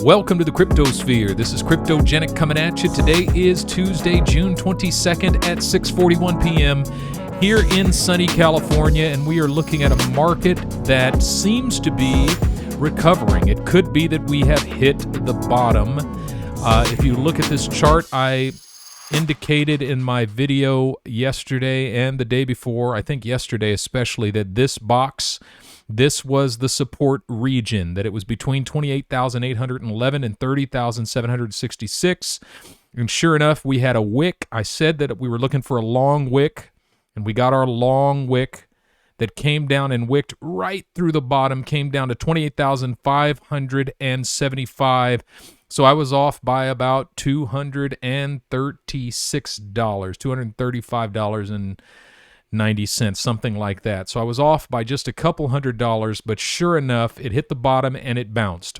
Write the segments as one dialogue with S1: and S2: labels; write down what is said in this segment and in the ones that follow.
S1: Welcome to the Cryptosphere. This is Cryptogenic coming at you. Today is Tuesday, June 22nd at 6:41 p.m. here in sunny California, and we are looking at a market that seems to be recovering. It could be that we have hit the bottom. If you look at this chart, I indicated in my video yesterday and the day before, I think yesterday especially, that this box, this was the support region, that it was between 28,811 and 30,766. And sure enough, we had a wick. I said that we were looking for a long wick, and we got our long wick that came down and wicked right through the bottom, came down to 28,575. So I was off by about $236, $235.90, something like that. So I was off by just a couple $100, but sure enough, it hit the bottom and it bounced.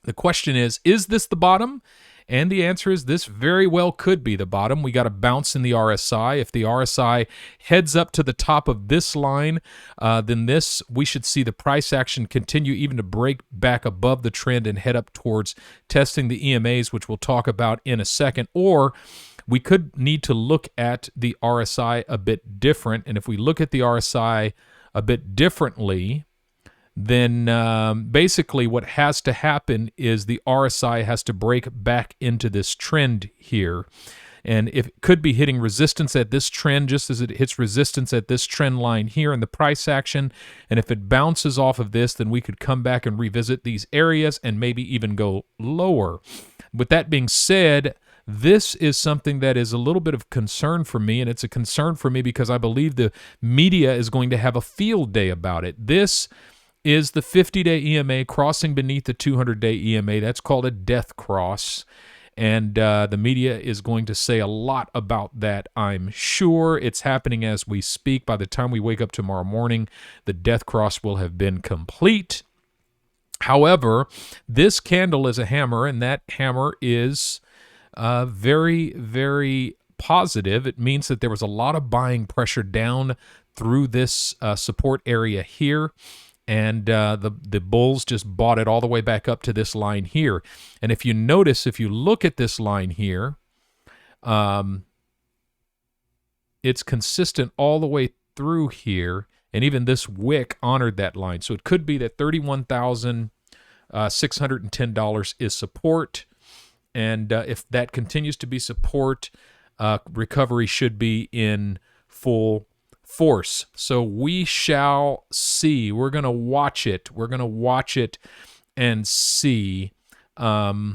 S1: The question is this the bottom? And the answer is this very well could be the bottom. We got a bounce in the RSI. If the RSI heads up to the top of this line, then we should see the price action continue even to break back above the trend and head up towards testing the EMAs, which we'll talk about in a second. Or we could need to look at the RSI a bit different. And if we look at the RSI a bit differently, then basically what has to happen is the RSI has to break back into this trend here. And if it could be hitting resistance at this trend, just as it hits resistance at this trend line here in the price action. And if it bounces off of this, then we could come back and revisit these areas and maybe even go lower. With that being said, this is something that is a little bit of concern for me, and it's a concern for me because I believe the media is going to have a field day about it. This is the 50-day EMA crossing beneath the 200-day EMA. That's called a death cross, and the media is going to say a lot about that, I'm sure. It's happening as we speak. By the time we wake up tomorrow morning, the death cross will have been complete. However, this candle is a hammer, and that hammer is very, very positive. It means that there was a lot of buying pressure down through this support area here. And the bulls just bought it all the way back up to this line here. And if you notice, if you look at this line here, it's consistent all the way through here. And even this wick honored that line. So it could be that $31,610 is support. And if that continues to be support, recovery should be in full force. So we shall see. We're going to watch it. We're going to watch it and see. Yeah,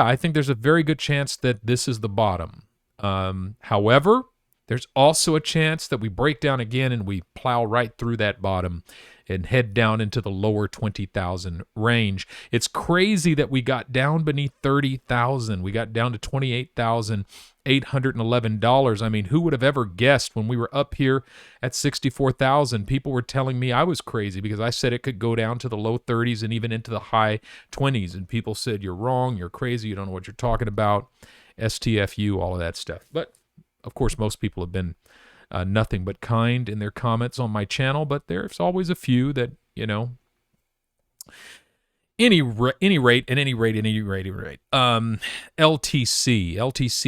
S1: I think there's a very good chance that this is the bottom. However, there's also a chance that we break down again and we plow right through that bottom and head down into the lower 20,000 range. It's crazy that we got down beneath 30,000. We got down to $28,811. I mean, who would have ever guessed when we were up here at 64,000? People were telling me I was crazy because I said it could go down to the low 30s and even into the high 20s. And people said, you're wrong, you're crazy, you don't know what you're talking about, STFU, all of that stuff. But, of course, most people have been nothing but kind in their comments on my channel, but there's always a few that, you know, any rate. LTC,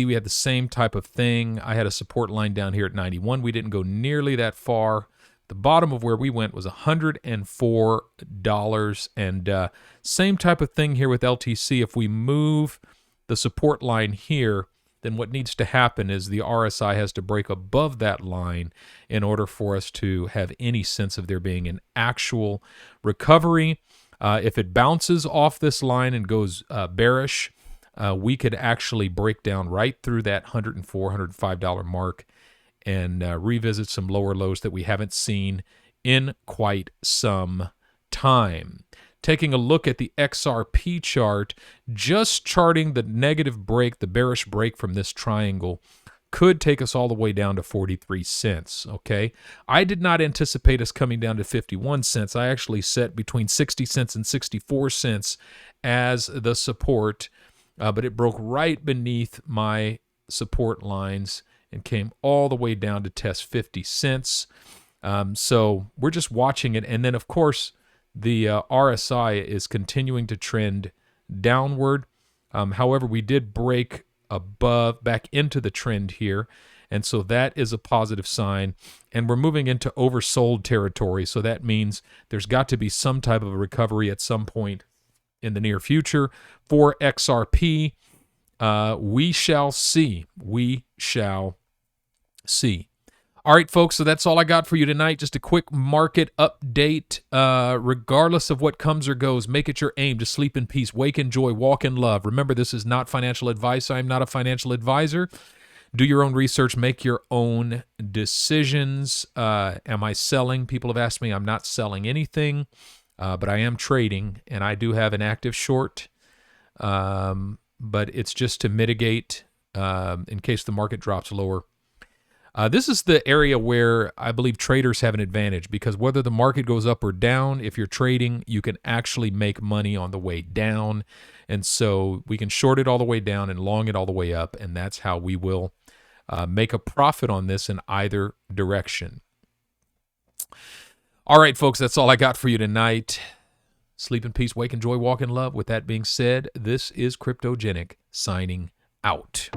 S1: we had the same type of thing. I had a support line down here at 91. We didn't go nearly that far. The bottom of where we went was $104, and same type of thing here with LTC. If we move the support line here, then what needs to happen is the RSI has to break above that line in order for us to have any sense of there being an actual recovery. If it bounces off this line and goes bearish, we could actually break down right through that $104, $105 mark and revisit some lower lows that we haven't seen in quite some time. Taking a look at the XRP chart, just charting the negative break, the bearish break from this triangle, could take us all the way down to 43 cents, okay? I did not anticipate us coming down to 51 cents. I actually set between 60 cents and 64 cents as the support, but it broke right beneath my support lines and came all the way down to test 50 cents. So we're just watching it, and then, of course, the RSI is continuing to trend downward. However, we did break back into the trend here, and so that is a positive sign. And we're moving into oversold territory, so that means there's got to be some type of a recovery at some point in the near future. For XRP, we shall see. We shall see. All right, folks, so that's all I got for you tonight. Just a quick market update. Regardless of what comes or goes, make it your aim to sleep in peace, wake in joy, walk in love. Remember, this is not financial advice. I'm not a financial advisor. Do your own research. Make your own decisions. Am I selling? People have asked me. I'm not selling anything, but I am trading, and I do have an active short, but it's just to mitigate in case the market drops lower. This is the area where I believe traders have an advantage, because whether the market goes up or down, if you're trading, you can actually make money on the way down. And so we can short it all the way down and long it all the way up, and that's how we will make a profit on this in either direction. All right, folks, that's all I got for you tonight. Sleep in peace, wake in joy, walk in love. With that being said, this is Cryptogenic signing out.